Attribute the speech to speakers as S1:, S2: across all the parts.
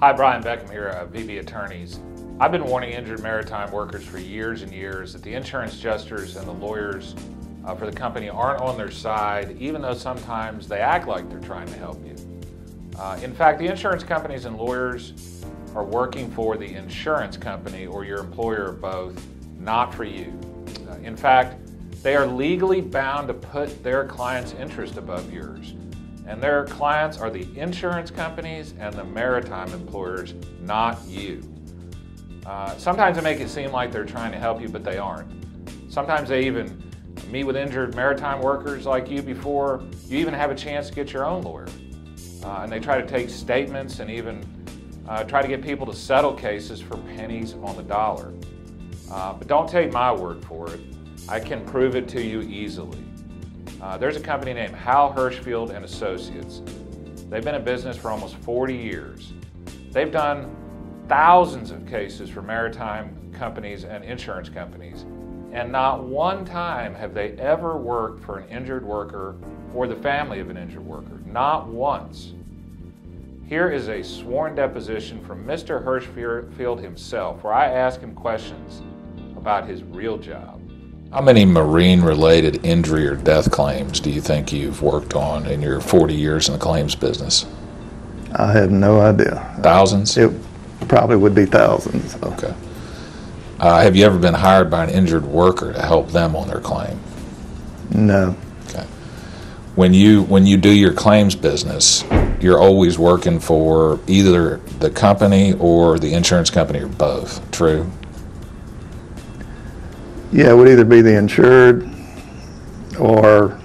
S1: Hi, Brian Beckcom here, VB Attorneys. I've been warning injured maritime workers for years and years that the insurance adjusters and the lawyers for the company aren't on their side, even though sometimes they act like they're trying to help you. In fact, the insurance companies and lawyers are working for the insurance company or your employer or both, not for you. In fact, they are legally bound to put their client's interest above yours. And their clients are the insurance companies and the maritime employers, not you. Sometimes they make it seem like they're trying to help you, but they aren't. Sometimes they even meet with injured maritime workers like you before you even have a chance to get your own lawyer. And they try to take statements and even try to get people to settle cases for pennies on the dollar. But don't take my word for it. I can prove it to you easily. There's a company named Hal Hirschfield and Associates. They've been in business for almost 40 years. They've done thousands of cases for maritime companies and insurance companies, and not one time have they ever worked for an injured worker or the family of an injured worker. Not once. Here is a sworn deposition from Mr. Hirschfield himself, where I ask him questions about his real job.
S2: How many marine-related injury or death claims do you think you've worked on in your 40 years in the claims business?
S3: I have no idea.
S2: Thousands?
S3: It probably would be thousands. So.
S2: Okay. Have you ever been hired by an injured worker to help them on their claim?
S3: No.
S2: Okay. When you do your claims business, you're always working for either the company or the insurance company or both, true?
S3: Yeah, it would either be the insured or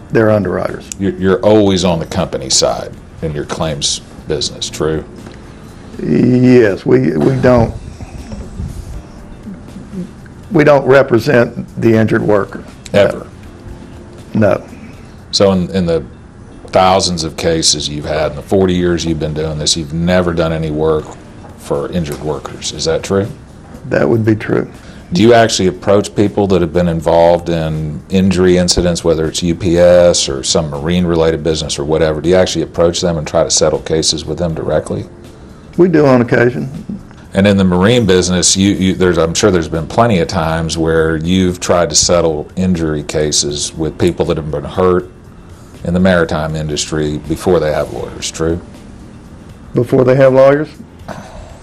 S3: their underwriters.
S2: You're always on the company side in your claims business, true?
S3: Yes, we don't represent the injured worker.
S2: Ever?
S3: No.
S2: So in the thousands of cases you've had, in the 40 years you've been doing this, you've never done any work for injured workers. Is that true?
S3: That would be true.
S2: Do you actually approach people that have been involved in injury incidents, whether it's UPS or some marine-related business or whatever? Do you actually approach them and try to settle cases with them directly?
S3: We do on occasion.
S2: And in the marine business, I'm sure there's been plenty of times where you've tried to settle injury cases with people that have been hurt in the maritime industry before they have lawyers, true?
S3: Before they have lawyers?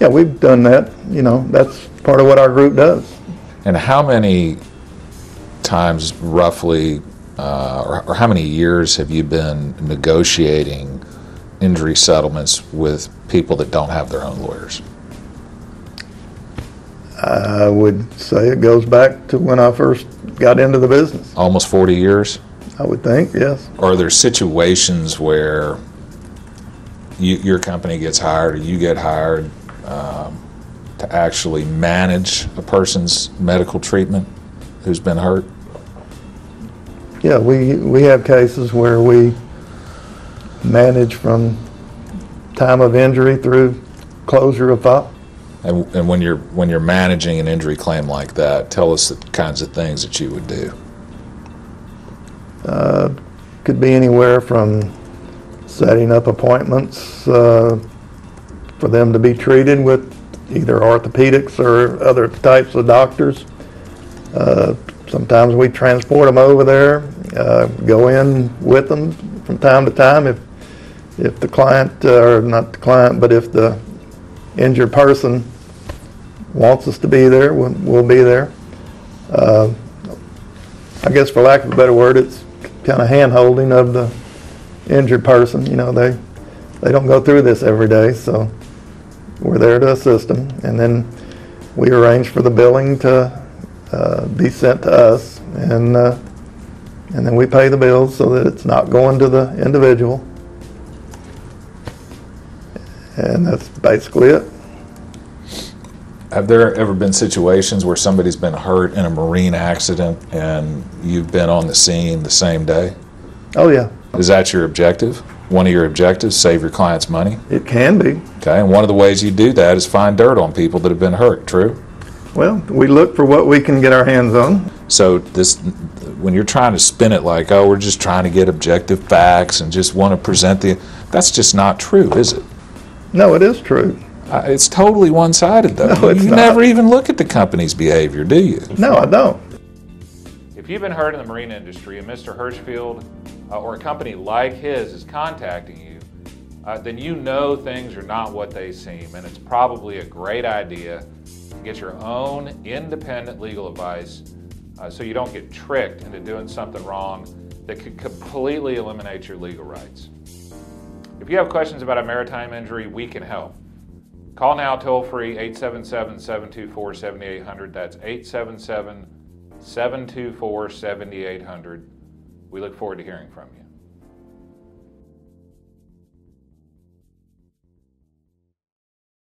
S3: Yeah, we've done that. You know, that's part of what our group does.
S2: And how many times roughly, or how many years have you been negotiating injury settlements with people that don't have their own lawyers?
S3: I would say it goes back to when I first got into the business.
S2: Almost 40 years?
S3: I would think, yes.
S2: Are there situations where your company gets hired or you get hired to actually manage a person's medical treatment who's been hurt?
S3: Yeah, we have cases where we manage from time of injury through closure of file.
S2: And when you're managing an injury claim like that, tell us the kinds of things that you would do.
S3: Could be anywhere from setting up appointments for them to be treated with either orthopedics or other types of doctors. Sometimes we transport them over there, go in with them from time to time if the client, or not the client, but if the injured person wants us to be there, we'll be there. I guess for lack of a better word, it's kind of hand-holding of the injured person. You know, they don't go through this every day, so we're there to assist them, and then we arrange for the billing to be sent to us, and then we pay the bills so that it's not going to the individual, and that's basically it.
S2: Have there ever been situations where somebody's been hurt in a marine accident and you've been on the scene the same day?
S3: Oh yeah.
S2: Is that your objective? One of your objectives, save your client's money?
S3: It can be.
S2: Okay, and one of the ways you do that is find dirt on people that have been hurt, true?
S3: Well, we look for what we can get our hands on.
S2: So when you're trying to spin it like, oh, we're just trying to get objective facts and just want to present that's just not true, is it?
S3: No, it is true.
S2: It's totally one-sided, though.
S3: No, it's
S2: you
S3: not.
S2: never even look at the company's behavior, do you?
S3: No, I don't.
S1: If you've been hurt in the marine industry and Mr. Hirschfield or a company like his is contacting you, then you know things are not what they seem, and it's probably a great idea to get your own independent legal advice so you don't get tricked into doing something wrong that could completely eliminate your legal rights. If you have questions about a maritime injury, we can help. Call now toll-free 877-724-7800. That's 877-724-7800. We look forward to hearing from you.